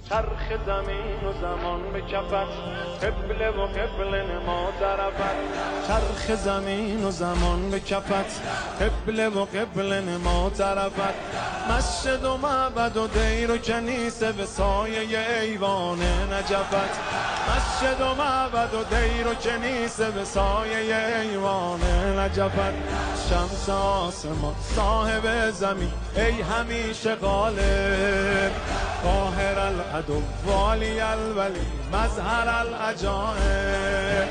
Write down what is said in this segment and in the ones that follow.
چرخ زمین و زمان به کفت، قبله و قبله نما طرفت. چرخ زمین و زمان به کفت، قبله و قبله نما طرفت. مسجد و معبد و دیر و کنیسه به سایه ایوان نجفت. مسجد و معبد و دیر و کنیسه به سایه ایوان نجفت. شمس آسمان صاحب زمین ای همیشه غالب، قاهر العدو والی الولی مظهر العجائب.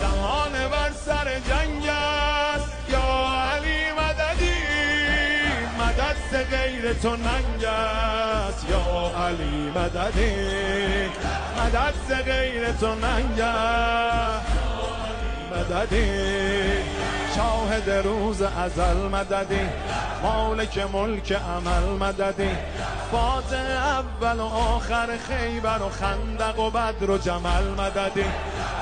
زمان بر سر جنگ است یا علی مددی، مدد ز غیر تو ننگ است یا علی مددی، مدد ز غیر تو ننگ است مددی. شاهد روز ازل مددی، مالک ملک عمل مددی. فاتح اول و آخر خیبر و خندق و بدر و جمل مددی.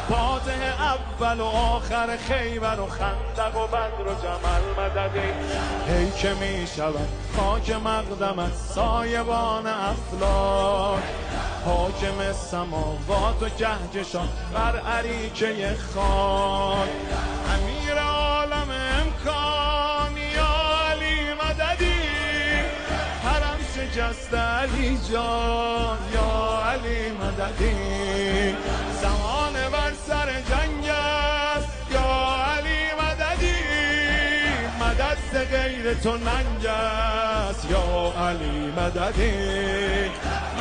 فاتح اول و آخر خیبر و خندق و بدر و جمل مددی. ای که می شود خاک مقدمت سایبان افلاک، حاکم سماوات و کهکشان بر اریکه خاک. امیر عالم امکان یا علی مددی، حرم شکست علی جان یا علی مددی. زمان بر سر جنگ است یا علی مددی، مدد ز غیر تو ننگ است یا علی مددی،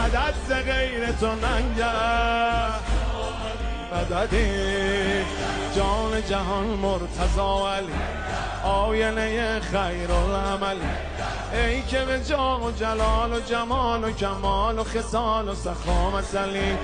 مدد ز غیر تو ننگ است مددی. جان جهان مرتضی علی، آینه خیر العملی. ای که به جاه و جلال و جمال و کمال و خصال و سخا مثلی.